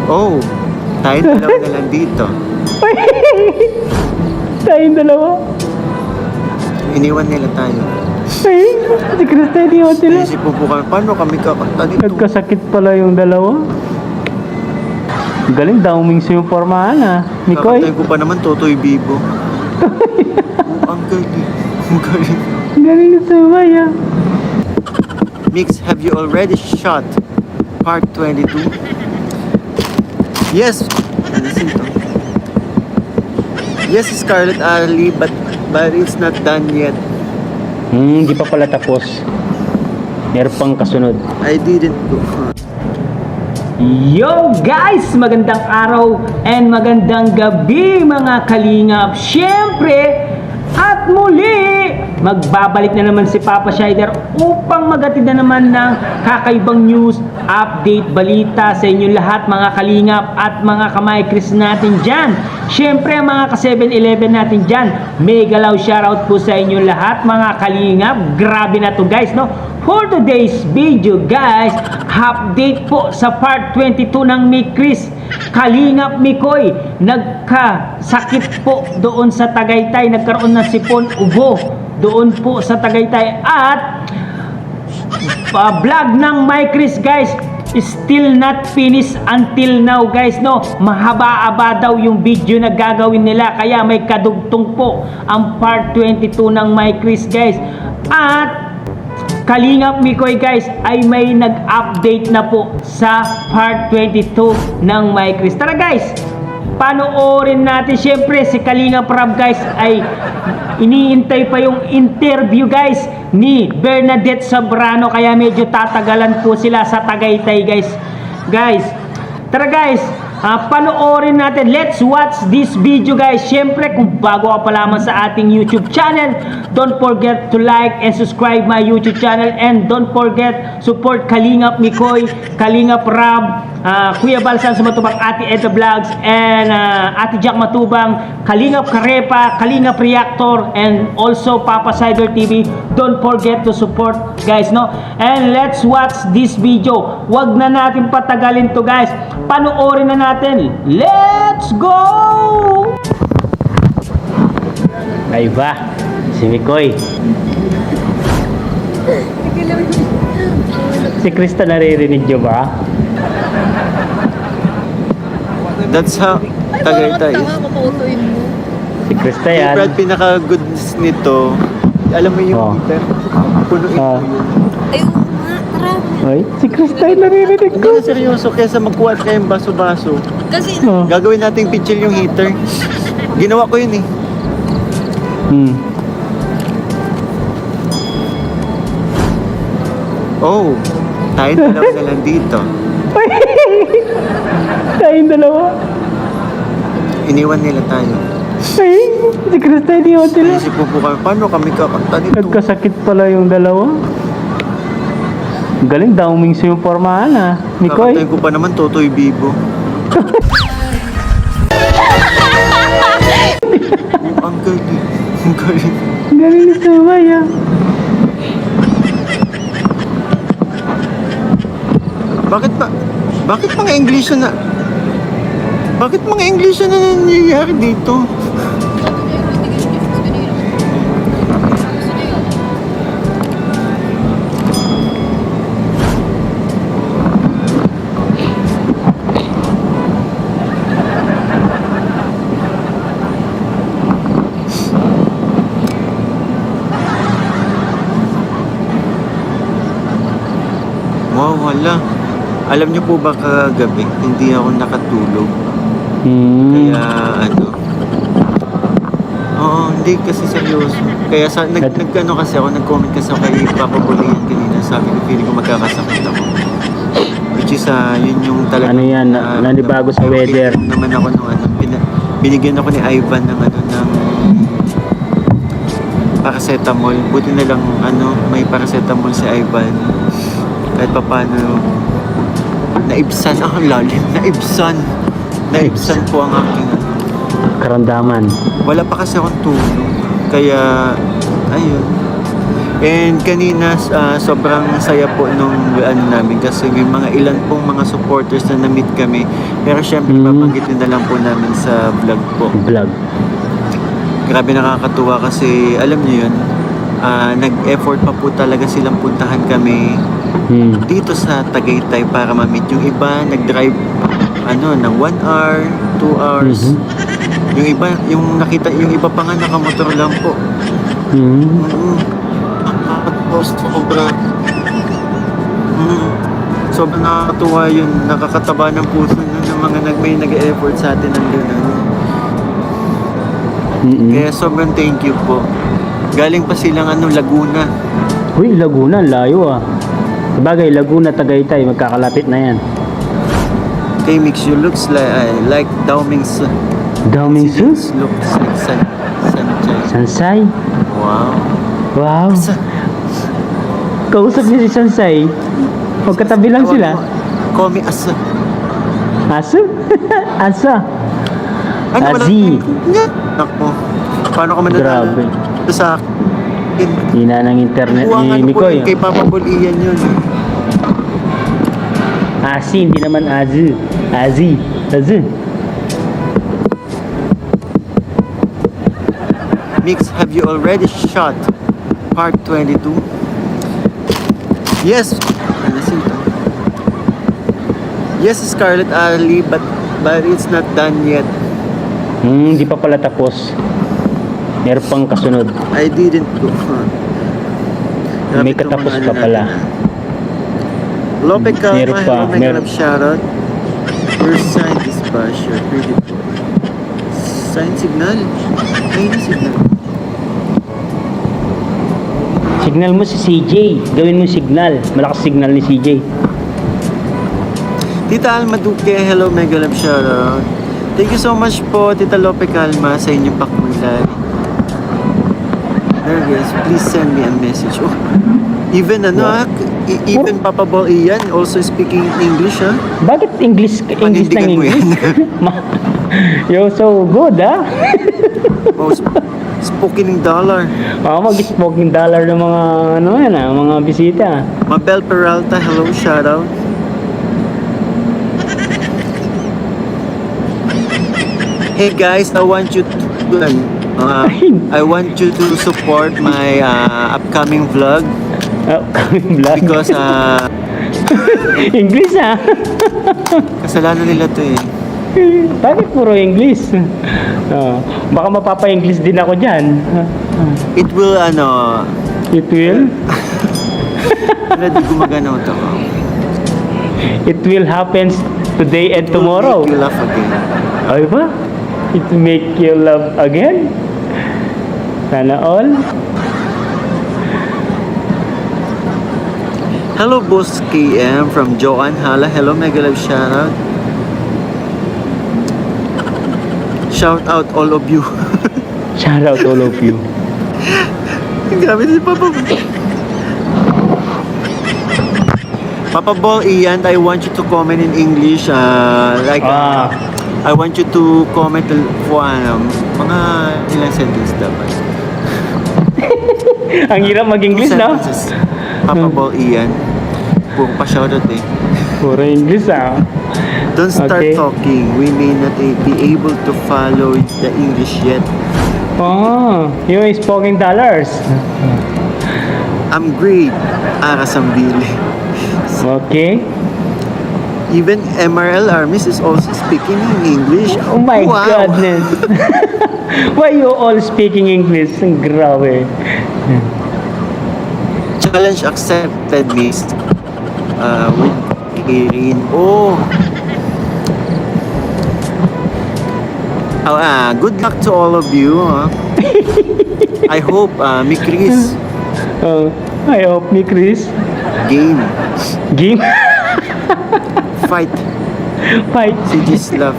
Oh, tayong dalawa na lang dito. Tayong dalawa. Iniwan nila tayo. Ay, si Krista iniwan sila. Naisip po kami, paano kami kakanta dito? Nagkasakit pala yung dalawa. Galing, daming yung pormahan ha. Mikoy. Kakantayin ko pa naman Totoy Bibo. Ang galing. Ang galing. Galing na sumay ha. Mix, have you already shot part 22? Yes. Listen to. Yes, Scarlet Alley, but it's not done yet. Hindi pa pala tapos. Meron pang kasunod. I didn't go. Yo guys! Magandang araw and magandang gabi mga kalingap. Siyempre, at muli, magbabalik na naman si Papa Shider upang magatid na naman ng kakaibang news, update, balita sa inyong lahat mga kalingap at mga kamay-kris natin dyan. Siyempre mga ka-7-Eleven natin dyan, mega loud shoutout po sa inyong lahat mga kalingap. Grabe na to guys, no? For today's video guys, update po sa part 22 ng Mikris. Kalingap Mikoy, nagkasakit po doon sa Tagaytay, nagkaroon ng sipon ubo doon po sa Tagaytay at vlog ng Mikris guys, still not finished until now guys, no? Mahaba-aba daw yung video na gagawin nila kaya may kadugtong po ang part 22 ng Mikris guys. At Kalingap Mikoy guys ay may nag-update na po sa part 22 ng Mikris. Tara guys, panoorin natin. Siyempre si Kalingap Rab guys ay iniintay pa yung interview guys ni Bernadette Sobrano kaya medyo tatagalan po sila sa Tagaytay guys. Guys, tara guys, panoorin natin. Let's watch this video guys. Siyempre kung bago ka pa lamang sa ating YouTube channel, don't forget to like and subscribe my YouTube channel and don't forget support Kalingap Mikoy, Kalingap Rab, Kuya Balsan Sumatubang, Ate Edna Vlogs and Ate Jack Matubang, Kalingap Karepa, Kalingap Reactor and also Papa Shider TV. Don't forget to support guys, no? And let's watch this video. Wag na natin patagalin to guys. Panoorin na natin. Let's go! Ay ba? Si Mikoy. Si Krista naririnig nyo ba? That's how Tagaytay is. Si Krista Yung yan. Brad, pinaka-goods nito, alam mo yung heater, punuin mo yun. Ayun nga, tara. Ay, si Krista yung naririnig Hindi ko. na seryoso, kesa magkuha kayong baso-baso. Kasi, Gagawin nating pitchil yung heater. Ginawa ko yun eh. Oh, tayong dalawa na lang dito. Tayong dalawa. Iniwan nila tayo. Ay, si Krista iniwan sila. Naisip po kami, paano kami kakanta dito? Nagkasakit pala yung dalawa. Galing, daming yung pormahan ha. Mikoy. Kakantayin ko pa naman Totoy Bibo. Ang galing. Ang galing. Galing na sumay ha. Bakit mga English na nangyayari dito? Wow, wala. Alam niyo po ba kagabi, hindi ako nakatulog. Kaya oo, hindi kasi seryoso. Kaya nag-ano kasi ako, nag-comment kasi ako kay Papa Bulian kanina. Sabi ko, feeling ko magkakasakit ako. Which is, yun yung talaga. Ano yan, nanibago sa weather. Naman ako nung binigyan ako ni Ivan ng paracetamol. Buti na lang, may paracetamol si Ivan. Kahit pa paano, naibsan ang lalim. Naibsan po ang aking Karamdaman. wala pa kasi akong tulog. Kaya, ayun. And kanina sobrang saya po nung ano namin kasi may mga ilan pong mga supporters na na-meet kami. Pero syempre babanggitin na lang po namin sa vlog po. Vlog. Grabe nakakatuwa kasi alam niyo yun, nag-effort pa po talaga silang puntahan kami dito sa Tagaytay para ma-meet. Yung iba nag-drive ng 1 hour, 2 hours. Yung iba, yung iba pa nga nakamotor lang po. Sobrang nakakatuwa yun. Nakakataba ng puso ng mga nag-e-effort sa atin nandun. Kaya sobrang thank you po. Galing pa silang Laguna. Uy, Laguna, layo ah. Sabagay, Laguna, Tagaytay, magkakalapit na yan. Kay Mix, you looks like Daoming's. Daoming's? Looks like Sanchay. Sansay? Wow. Wow. Kausap niya si Sansay. Magkatabi lang sila. Call me Asa. Asa? Asa? Azi. Ako. Paano ka Grabe. sa akin? Hina ng internet ni Mikoy. Kay Papa Bulian yun. Asi, hindi naman Azi. Azi. Azi. Mix, have you already shot part 22? Yes. Yes, Scarlet Alley, but it's not done yet. Hindi pa pala tapos. Meron pang kasunod. I didn't go. May katapos pa pala. Lope Calma, Meron pa, hello, my meron. God, shoutout. Your sign is Basher, pretty cool. Sign signal? Ay, na signal. Signal mo si CJ. Gawin mo signal. Malakas signal ni CJ. Tita Alma Duque, hello, mega love shoutout. Thank you so much po, Tita Lope Calma, sa inyong pakulay. There guys, please send me a message. Oh, even even Papa Bol Ian also speaking English, ha? Bakit English ng Panindigan mo English? You're so good, ha? Oh, spoken dollar. Mag-spoken dollar ng mga mga bisita. Mabel Peralta, hello, shoutout. Hey guys, I want you to support my upcoming vlog Upcoming vlog. because English, ha? kasalanan nila to eh. Bakit puro English? Baka mapapa-English din ako dyan. It will It will? di gumagana ito. It will happen today and tomorrow. Make you laugh again. Ay ba? It make you love again? Sana all? Hello, Boss KM from Joanne Hala. Hello, mega love shoutout. Shout out all of you. Shout out all of you. Grabe si Papa. Papa Bol Ian, I want you to comment in English. I want you to comment for mga ilang sentence dapat. Ang hirap mag-English, no? Sentences. Papa Bol Ian. Puro pa shoutout eh. Puro English, ah. Don't start Okay. talking. We may not be able to follow the English yet. Oh, yung spoken dollars. I'm great. Arasambili. Okay. Even MRL Armis is also speaking in English. Oh my Wow. goodness. Why you all speaking English? Ang grabe. Challenge accepted, Miss. With Erin. Oh. Good luck to all of you. I hope, mi Chris, I hope ni Chris. game, Game. fight, Fight. si Gislav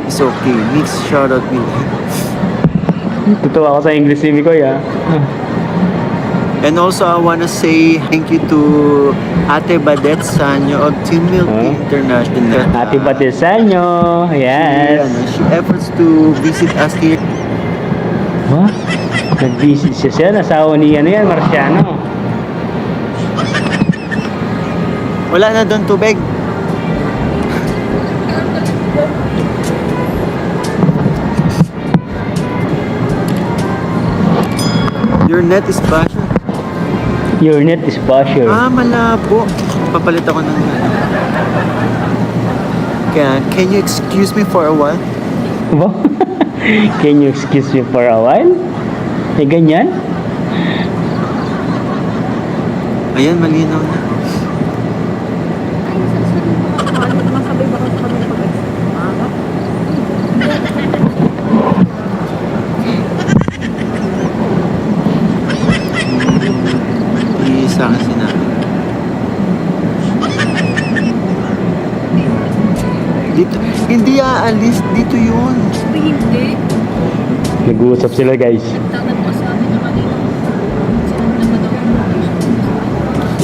is okay. Mix shoutout me. Tutuwa ako sa English ni Mikoy, ah. And also, I wanna say thank you to Ate Badet Sanyo of Team Milky International. Happy birthday sa inyo. Yes. She efforts to visit us here. Huh? Nag-visit siya. Nasawa ni Marciano. Wala na doon tubig. Your net is basher. Your net is basher. Ah, malabo. Papalit ako ng Kaya, can you excuse me for a while? Ba? Can you excuse me for a while? Eh, ganyan? Ayan, malinaw na. Masabay ba kami Iisa kasi namin. Dito, hindi aalis. Dito yun. Hindi. Nag-uusap sila, guys. Tatat mo sa amin na kanina. Sino naman ako?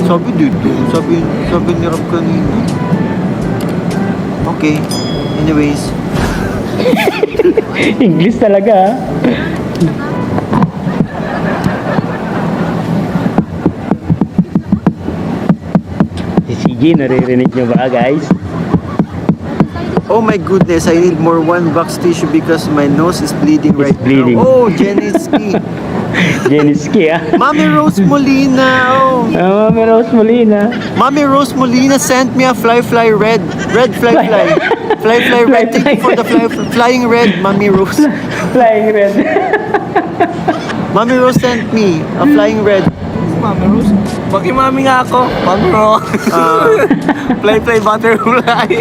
Sabi dito. Sabi ni Rob kanina. Okay. Anyways. English talaga, ah. Si CJ, naririnig nyo ba, guys? Oh my goodness, I need more one box tissue because my nose is bleeding right bleeding. now. Oh, Jeniski. Jeniski, ah. Mommy Rose Molina. Oh. Mami Rose Molina. Mommy Rose Molina sent me a fly red. Red fly. Fly red. Thank you for the flying red, Mommy Rose. Flying red. Mommy Rose sent me a flying red. Mami Rose? Bakit mami nga ako? Mami Rose. Fly butterfly.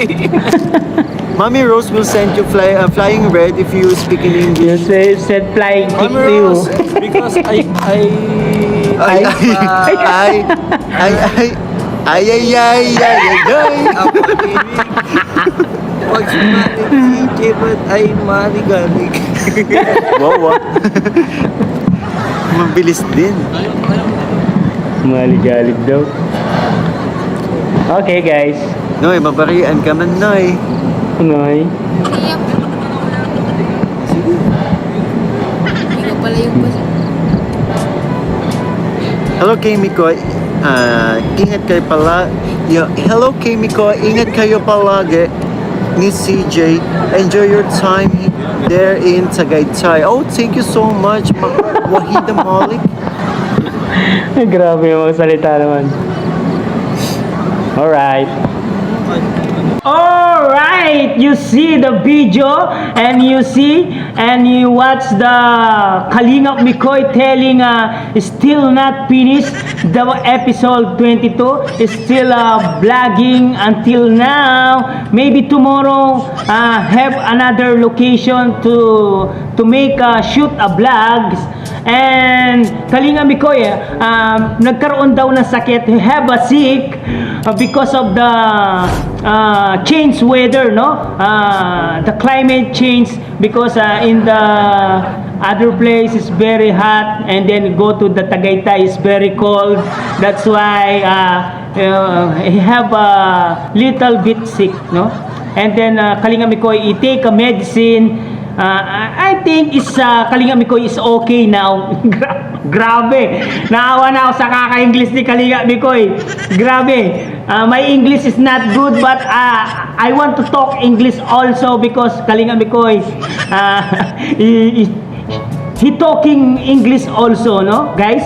Mommy Rose will send you flying red if you speak in You English. said flying kick Mami to you. Rose. Because I Ay. Pag sumalit si Jebad ay maligalig. Wow. Mabilis din. Maligalig daw. Okay, guys. Noy, mabarian ka man, Noy. Noy. Iyak. Sige. Ikaw pala yung basa. Hello, Kimiko. Ingat kayo pala. Hello, Kimiko. Ingat kayo palagi ni CJ. Enjoy your time there in Tagaytay. Oh, thank you so much, Wahida Malik. Grabe yung mga salita naman. Alright. Alright, you see the video and you watch the Kalingap Mikoy telling still not finished the episode 22 is still vlogging until now. Maybe tomorrow have another location to make shoot a vlogs. And Kalinga Mikoy, nagkaroon daw ng sakit, have a sick because of the change weather, no? The climate change because in the other place is very hot and then go to the Tagaytay is very cold. That's why he have a little bit sick, no? And then Kalinga Mikoy, he take a medicine. I think Kalinga Mikoy is okay now. Grabe. Naawa na ako sa kaka-English ni Kalinga Mikoy. Grabe. My English is not good but I want to talk English also because Kalinga Mikoy he talking English also, no, guys?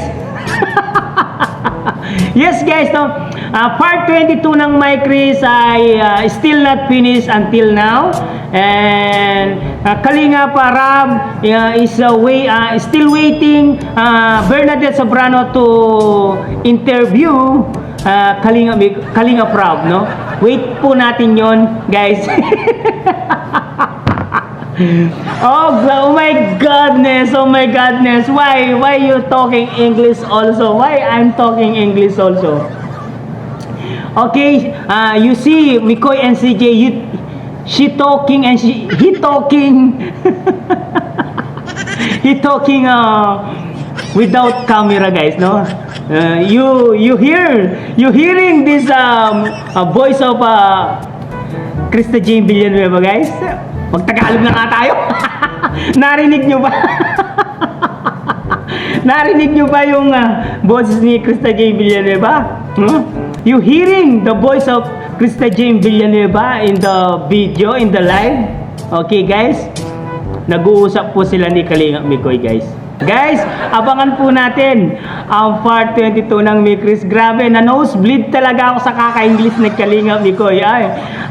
Yes, guys, no. Part 22 ng My Chris ay still not finished until now. And Kalinga Parab is still waiting Bernadette Sobrano to interview Kalinga Prab, no? Wait po natin yon, guys. Oh my goodness, why you talking English also? Why I'm talking English also? Okay, you see Mikoy and CJ, she talking and he talking he talking without camera, guys, no? You hearing this voice of Krista Jane Villanueva, guys? Magtagalog na nga tayo. Narinig nyo ba? Narinig nyo ba yung boses ni Krista J. Villanueva? you hearing the voice of Krista Jane Villanueva in the video, in the live? Okay guys, nag-uusap po sila ni Kalingap Mikoy guys. Guys, abangan po natin ang part 22 ng Mikris. Grabe, na nosebleed talaga ako sa kaka-English ng Kalingap Mikoy.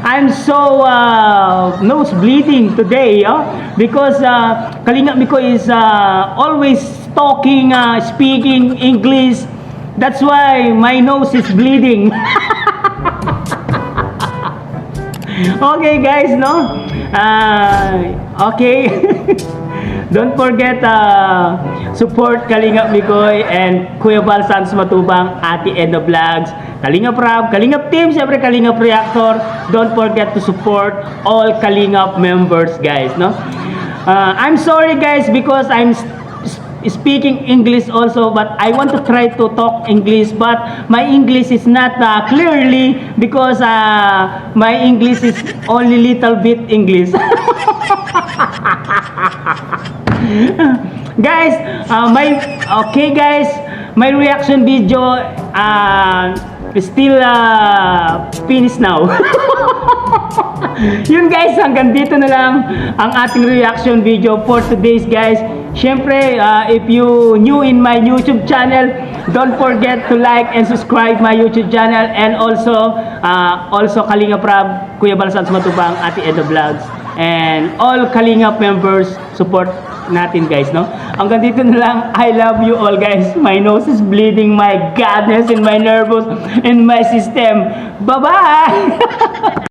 I'm so nose bleeding today because Kalingap Mikoy is always talking, speaking English. That's why my nose is bleeding. Okay guys, no? Okay. Don't forget support Kalingap Mikoy and Kuya Val Santos Matubang, Ate Edna Vlogs, Kalingap Rab, Kalingap Team, siyempre Kalingap Reactor. Don't forget to support all Kalingap members guys, no? I'm sorry guys because I'm speaking English also, but I want to try to talk English, but my English is not clearly because my English is only little bit English. Guys, my reaction video still finished now. Yun guys, hanggang dito na lang ang ating reaction video for today's guys. Syempre, if you new in my YouTube channel, don't forget to like and subscribe my YouTube channel, and also Kalingap Rab, Kuya Val Santos Matubang, Ate Edna Vlogs, and all Kalingap members, support natin guys, no? Hanggang dito na lang. I love you all guys. My nose is bleeding, my godness, and my nervous, and my system. Bye-bye!